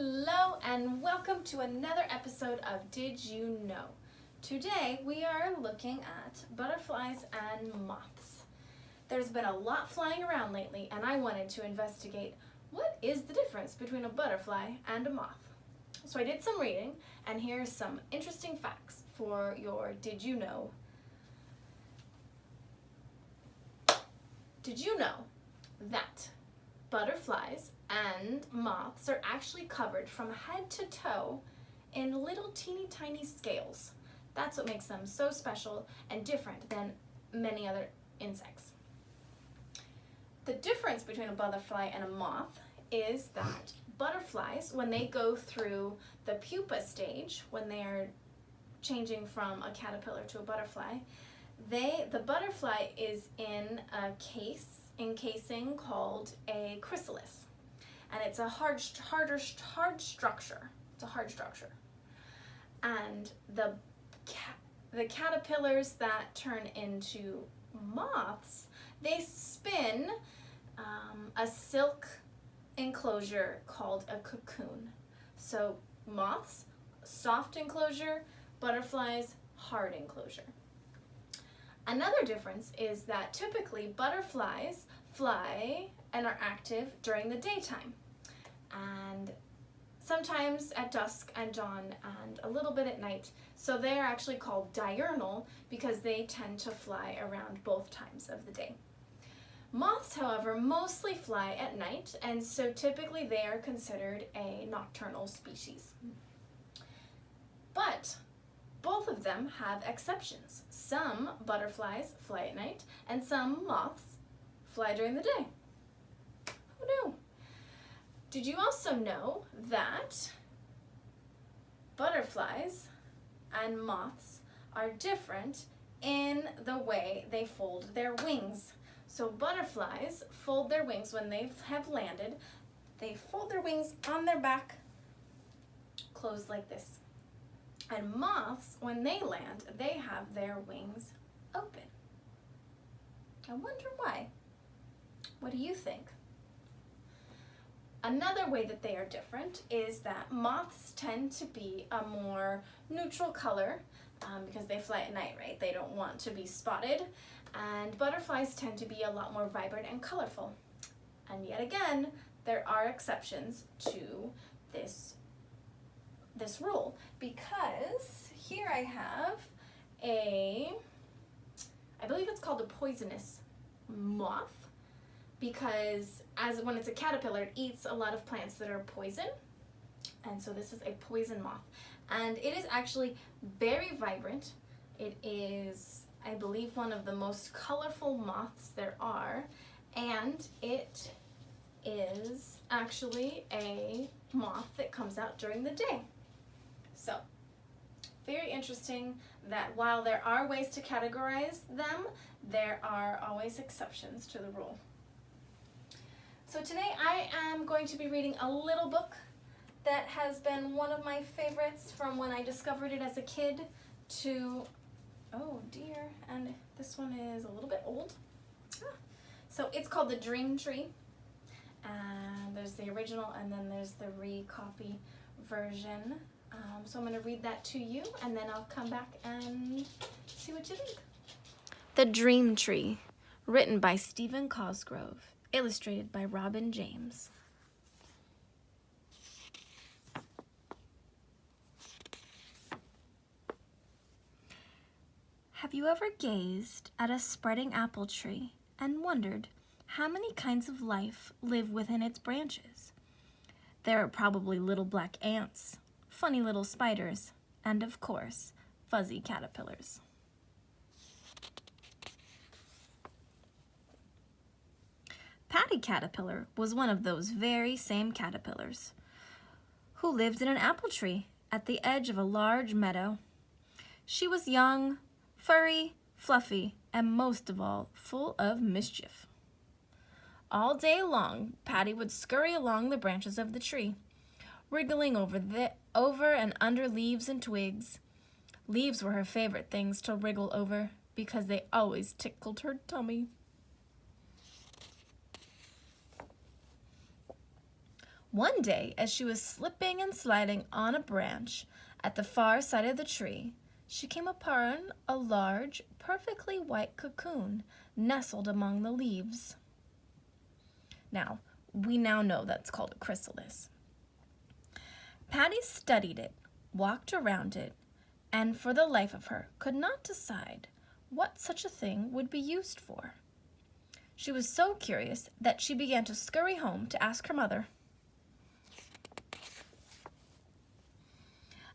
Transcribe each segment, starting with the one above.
Hello and welcome to another episode of Did You Know? Today we are looking at butterflies and moths. There's been a lot flying around lately and I wanted to investigate what is the difference between a butterfly and a moth. So I did some reading and here's some interesting facts for your Did You Know? Did you know that butterflies and moths are actually covered from head to toe in little teeny tiny scales? That's what makes them so special and different than many other insects. The difference between a butterfly and a moth is that butterflies, when they go through the pupa stage, when they are changing from a caterpillar to a butterfly, the butterfly is in a encasing called a chrysalis, and it's a hard structure. It's a hard structure, and the caterpillars that turn into moths, they spin a silk enclosure called a cocoon. So moths, soft enclosure; butterflies, hard enclosure. Another difference is that typically butterflies fly and are active during the daytime, and sometimes at dusk and dawn and a little bit at night. So they're actually called diurnal because they tend to fly around both times of the day. Moths, however, mostly fly at night, and so typically they are considered a nocturnal species. But both of them have exceptions. Some butterflies fly at night, and some moths fly during the day. Who knew? Did you also know that butterflies and moths are different in the way they fold their wings? So butterflies fold their wings when they have landed. They fold their wings on their back, closed like this. And moths, when they land, they have their wings open. I wonder why. What do you think? Another way that they are different is that moths tend to be a more neutral color because they fly at night, right? They don't want to be spotted. And butterflies tend to be a lot more vibrant and colorful. And yet again, there are exceptions to this rule, because here I have I believe it's called a poisonous moth, because when it's a caterpillar, it eats a lot of plants that are poison, and so this is a poison moth, and it is actually very vibrant. It is, I believe, one of the most colorful moths there are, and it is actually a moth that comes out during the day. So, very interesting that while there are ways to categorize them, there are always exceptions to the rule. So today I am going to be reading a little book that has been one of my favorites from when I discovered it as a kid to, oh dear, and this one is a little bit old. So it's called The Dream Tree, and there's the original and then there's the recopy version. So I'm going to read that to you, and then I'll come back and see what you think. The Dream Tree, written by Stephen Cosgrove, illustrated by Robin James. Have you ever gazed at a spreading apple tree and wondered how many kinds of life live within its branches? There are probably little black ants, funny little spiders, and of course, fuzzy caterpillars. Patty Caterpillar was one of those very same caterpillars who lived in an apple tree at the edge of a large meadow. She was young, furry, fluffy, and most of all, full of mischief. All day long, Patty would scurry along the branches of the tree, wriggling over and under leaves and twigs. Leaves were her favorite things to wriggle over because they always tickled her tummy. One day, as she was slipping and sliding on a branch at the far side of the tree, she came upon a large, perfectly white cocoon nestled among the leaves. Now, we now know that's called a chrysalis. Patty studied it, walked around it, and for the life of her could not decide what such a thing would be used for. She was so curious that she began to scurry home to ask her mother.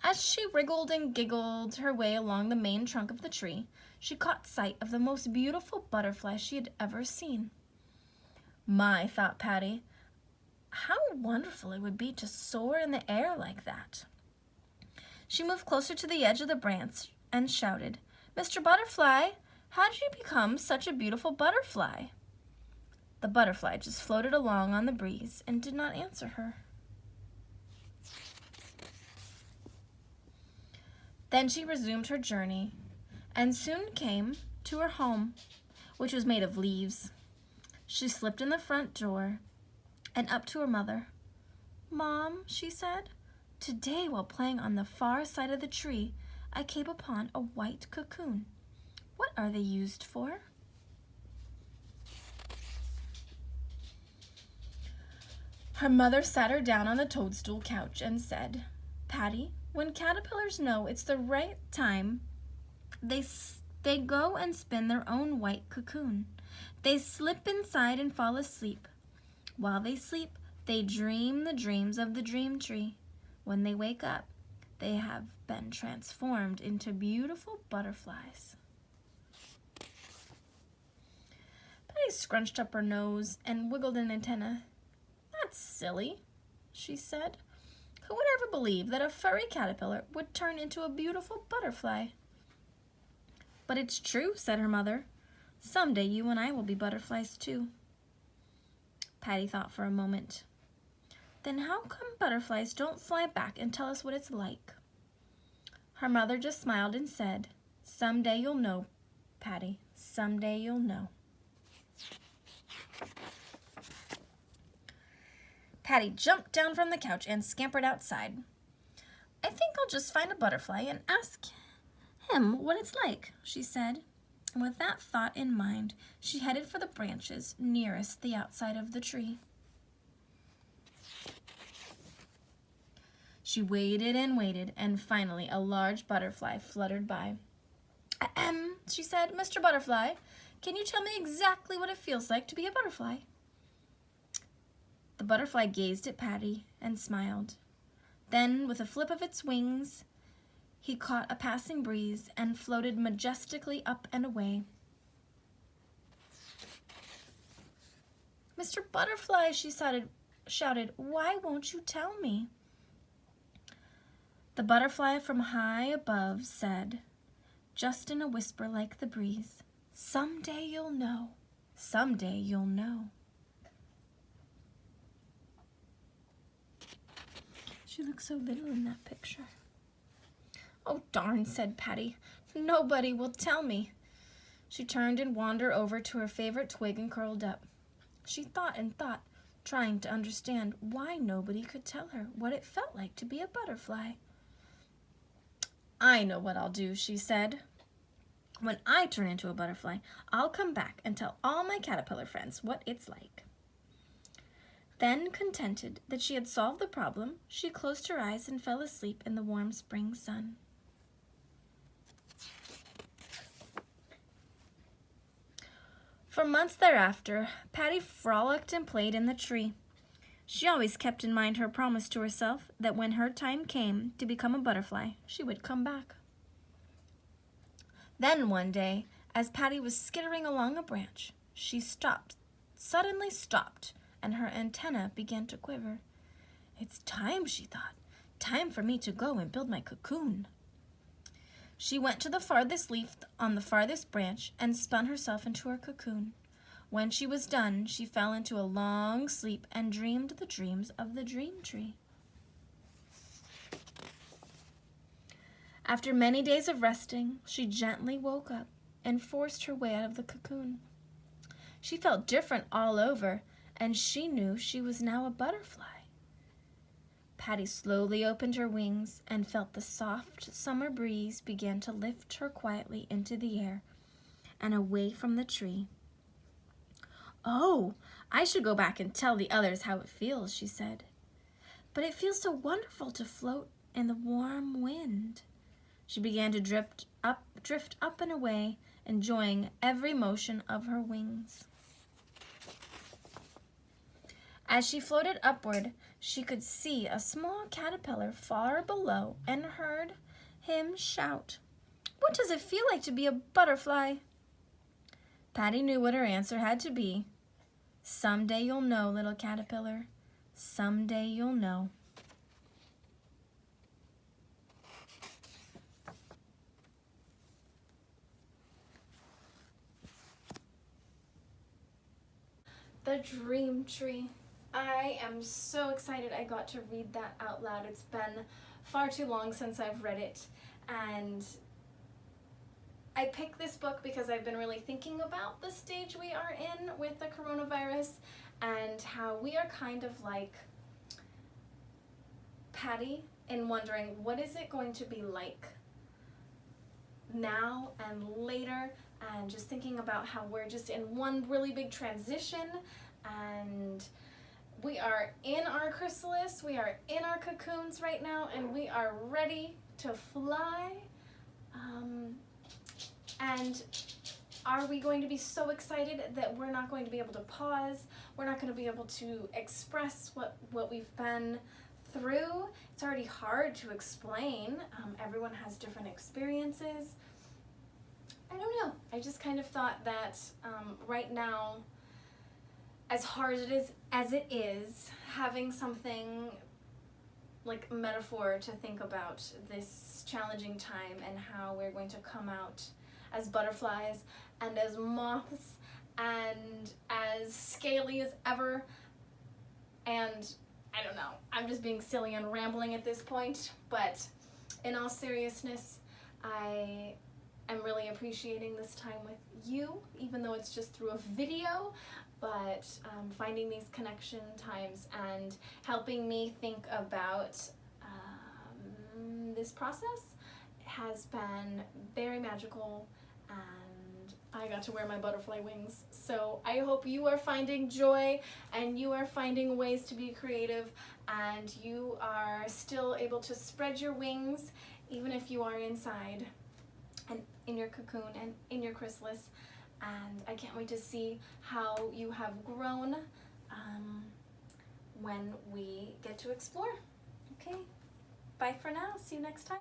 As she wriggled and giggled her way along the main trunk of the tree, she caught sight of the most beautiful butterfly she had ever seen. My, thought Patty, how wonderful it would be to soar in the air like that. She moved closer to the edge of the branch and shouted, "Mr. Butterfly, how did you become such a beautiful butterfly?" The butterfly just floated along on the breeze and did not answer her. Then she resumed her journey and soon came to her home, which was made of leaves. She slipped in the front door and up to her mother. "Mom," she said, "today while playing on the far side of the tree, I came upon a white cocoon. What are they used for?" Her mother sat her down on the toadstool couch and said, "Patty, when caterpillars know it's the right time, they go and spin their own white cocoon. They slip inside and fall asleep. While they sleep, they dream the dreams of the dream tree. When they wake up, they have been transformed into beautiful butterflies." Patty scrunched up her nose and wiggled an antenna. "That's silly," she said. "Who would ever believe that a furry caterpillar would turn into a beautiful butterfly?" "But it's true," said her mother. "Someday you and I will be butterflies too." Patty thought for a moment. "Then how come butterflies don't fly back and tell us what it's like?" Her mother just smiled and said, "Someday you'll know, Patty. Someday you'll know." Patty jumped down from the couch and scampered outside. "I think I'll just find a butterfly and ask him what it's like," she said. And with that thought in mind, she headed for the branches nearest the outside of the tree. She waited, and finally a large butterfly fluttered by. "Ahem," she said. "Mr. Butterfly, can you tell me exactly what it feels like to be a butterfly?" The butterfly gazed at Patty and smiled. Then, with a flip of its wings, he caught a passing breeze and floated majestically up and away. "Mr. Butterfly," she shouted, "why won't you tell me?" The butterfly from high above said, just in a whisper like the breeze, "Someday you'll know. Someday you'll know." She looks so little in that picture. "Oh, darn," said Patty. "Nobody will tell me." She turned and wandered over to her favorite twig and curled up. She thought and thought, trying to understand why nobody could tell her what it felt like to be a butterfly. "I know what I'll do," she said. "When I turn into a butterfly, I'll come back and tell all my caterpillar friends what it's like." Then, contented that she had solved the problem, she closed her eyes and fell asleep in the warm spring sun. For months thereafter, Patty frolicked and played in the tree. She always kept in mind her promise to herself that when her time came to become a butterfly, she would come back. Then one day, as Patty was skittering along a branch, she suddenly stopped, and her antenna began to quiver. "It's time," she thought. "Time for me to go and build my cocoon." She went to the farthest leaf on the farthest branch and spun herself into her cocoon. When she was done, she fell into a long sleep and dreamed the dreams of the dream tree. After many days of resting, she gently woke up and forced her way out of the cocoon. She felt different all over, and she knew she was now a butterfly. Patty slowly opened her wings and felt the soft summer breeze begin to lift her quietly into the air and away from the tree. "Oh, I should go back and tell the others how it feels," she said. "But it feels so wonderful to float in the warm wind." She began to drift up and away, enjoying every motion of her wings. As she floated upward, she could see a small caterpillar far below and heard him shout, "What does it feel like to be a butterfly?" Patty knew what her answer had to be. "Someday you'll know, little caterpillar. Someday you'll know." The Dream Tree. I am so excited I got to read that out loud. It's been far too long since I've read it, and I picked this book because I've been really thinking about the stage we are in with the coronavirus and how we are kind of like Patty in wondering, what is it going to be like now and later, and just thinking about how we're just in one really big transition, and we are in our chrysalis, we are in our cocoons right now, and we are ready to fly. And are we going to be so excited that we're not going to be able to pause? We're not going to be able to express what we've been through. It's already hard to explain. Everyone has different experiences. I don't know. I just kind of thought that right now, as hard as it is, having something like a metaphor to think about this challenging time and how we're going to come out as butterflies and as moths and as scaly as ever. And I don't know, I'm just being silly and rambling at this point, but in all seriousness, I am really appreciating this time with you, even though it's just through a video, but finding these connection times and helping me think about this process has been very magical, and I got to wear my butterfly wings. So I hope you are finding joy and you are finding ways to be creative, and you are still able to spread your wings even if you are inside and in your cocoon and in your chrysalis. And I can't wait to see how you have grown when we get to explore. Okay, bye for now. See you next time.